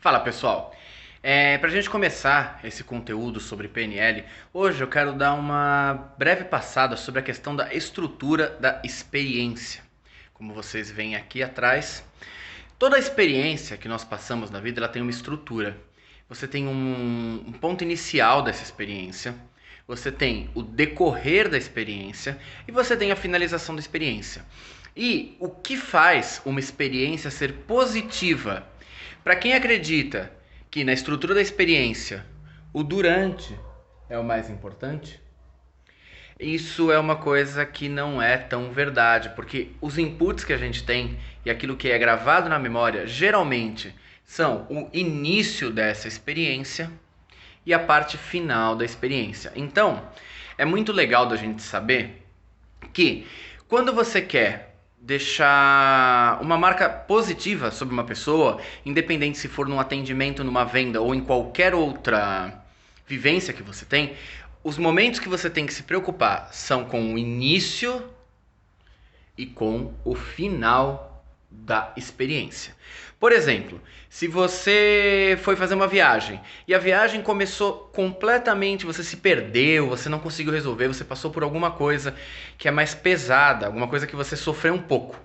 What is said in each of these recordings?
Fala pessoal, para a gente começar esse conteúdo sobre PNL, hoje eu quero dar uma breve passada sobre a questão da estrutura da experiência. Como vocês veem aqui atrás, toda a experiência que nós passamos na vida ela tem uma estrutura. Você tem um ponto inicial dessa experiência, você tem o decorrer da experiência e você tem a finalização da experiência. E o que faz uma experiência ser positiva? Para quem acredita que na estrutura da experiência o durante é o mais importante, isso é uma coisa que não é tão verdade, porque os inputs que a gente tem e aquilo que é gravado na memória geralmente são o início dessa experiência e a parte final da experiência. Então, é muito legal da gente saber que quando você quer deixar uma marca positiva sobre uma pessoa, independente se for num atendimento, numa venda ou em qualquer outra vivência que você tem, os momentos que você tem que se preocupar são com o início e com o final da experiência. Por exemplo, se você foi fazer uma viagem e a viagem começou completamente, você se perdeu, você não conseguiu resolver, você passou por alguma coisa que é mais pesada, alguma coisa que você sofreu um pouco.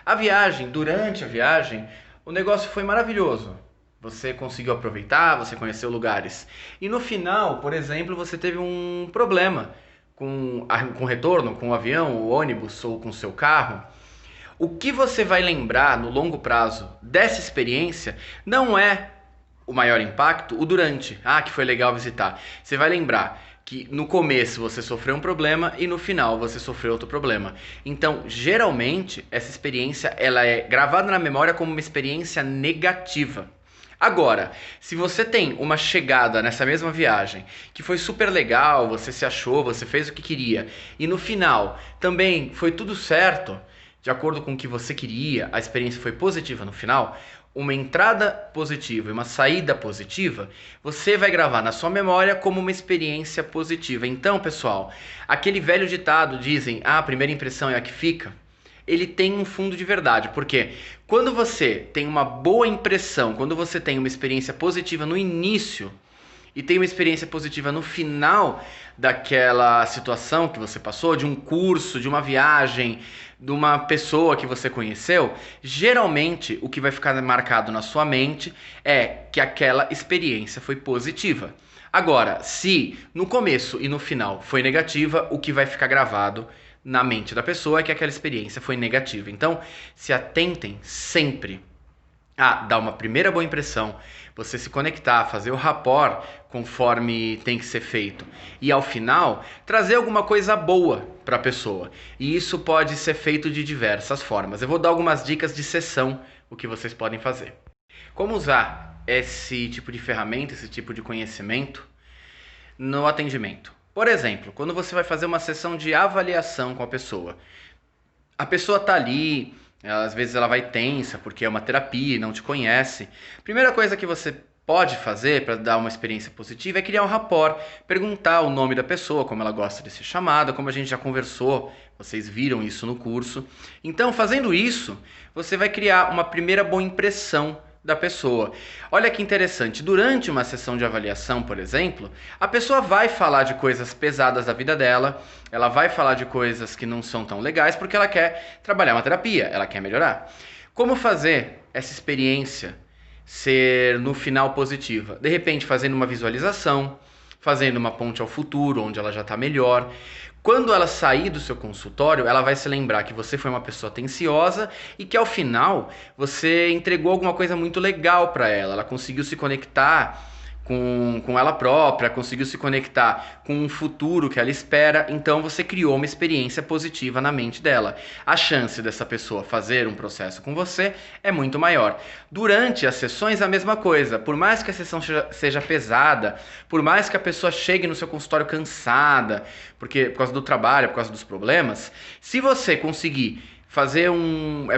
A viagem, durante a viagem, o negócio foi maravilhoso. Você conseguiu aproveitar, você conheceu lugares. E no final, por exemplo, você teve um problema com o retorno, com o avião, o ônibus ou com o seu carro. O que você vai lembrar no longo prazo dessa experiência não é o maior impacto, o durante. Ah, que foi legal visitar. Você vai lembrar que no começo você sofreu um problema e no final você sofreu outro problema. Então, geralmente, essa experiência ela é gravada na memória como uma experiência negativa. Agora, se você tem uma chegada nessa mesma viagem que foi super legal, você se achou, você fez o que queria e no final também foi tudo certo, de acordo com o que você queria, a experiência foi positiva no final, uma entrada positiva e uma saída positiva, você vai gravar na sua memória como uma experiência positiva. Então, pessoal, aquele velho ditado dizem, a primeira impressão é a que fica, ele tem um fundo de verdade, porque quando você tem uma boa impressão, quando você tem uma experiência positiva no início e tem uma experiência positiva no final daquela situação que você passou, de um curso, de uma viagem, de uma pessoa que você conheceu, geralmente o que vai ficar marcado na sua mente é que aquela experiência foi positiva. Agora, se no começo e no final foi negativa, o que vai ficar gravado na mente da pessoa é que aquela experiência foi negativa. Então, se atentem sempre a dar uma primeira boa impressão, você se conectar, fazer o rapport conforme tem que ser feito e ao final trazer alguma coisa boa para a pessoa. E isso pode ser feito de diversas formas. Eu vou dar algumas dicas de sessão, o que vocês podem fazer. Como usar esse tipo de ferramenta, esse tipo de conhecimento no atendimento? Por exemplo, quando você vai fazer uma sessão de avaliação com a pessoa está ali, às vezes ela vai tensa porque é uma terapia e não te conhece. Primeira coisa que você pode fazer para dar uma experiência positiva é criar um rapport, perguntar o nome da pessoa, como ela gosta de ser chamada, como a gente já conversou, vocês viram isso no curso. Então, fazendo isso, você vai criar uma primeira boa impressão da pessoa. Olha que interessante, durante uma sessão de avaliação, por exemplo, a pessoa vai falar de coisas pesadas da vida dela, ela vai falar de coisas que não são tão legais porque ela quer trabalhar uma terapia, ela quer melhorar. Como fazer essa experiência ser no final positiva? De repente fazendo uma visualização, fazendo uma ponte ao futuro, onde ela já está melhor. Quando ela sair do seu consultório, ela vai se lembrar que você foi uma pessoa atenciosa e que ao final você entregou alguma coisa muito legal para ela. Ela conseguiu se conectar com ela própria, conseguiu se conectar com um futuro que ela espera, então você criou uma experiência positiva na mente dela. A chance dessa pessoa fazer um processo com você é muito maior. Durante as sessões, a mesma coisa. Por mais que a sessão seja pesada, por mais que a pessoa chegue no seu consultório cansada, por causa do trabalho, por causa dos problemas, se você conseguir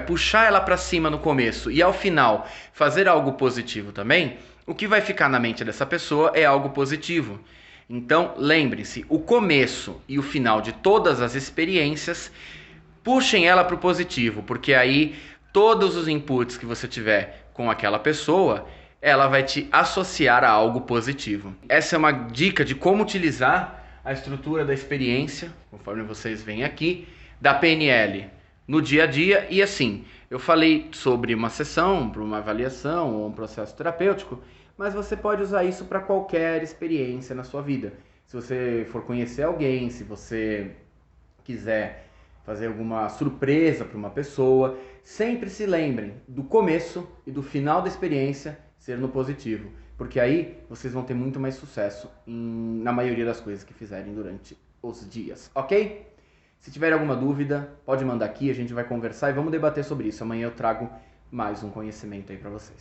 puxar ela para cima no começo e ao final fazer algo positivo também, o que vai ficar na mente dessa pessoa é algo positivo. Então, lembre-se, o começo e o final de todas as experiências, puxem ela para o positivo, porque aí todos os inputs que você tiver com aquela pessoa ela vai te associar a algo positivo. Essa é uma dica de como utilizar a estrutura da experiência, conforme vocês veem aqui, da PNL no dia a dia. E assim, eu falei sobre uma sessão, para uma avaliação ou um processo terapêutico, mas você pode usar isso para qualquer experiência na sua vida. Se você for conhecer alguém, se você quiser fazer alguma surpresa para uma pessoa, sempre se lembrem do começo e do final da experiência ser no positivo, porque aí vocês vão ter muito mais sucesso na maioria das coisas que fizerem durante os dias, ok? Se tiver alguma dúvida, pode mandar aqui, a gente vai conversar e vamos debater sobre isso. Amanhã eu trago mais um conhecimento aí para vocês.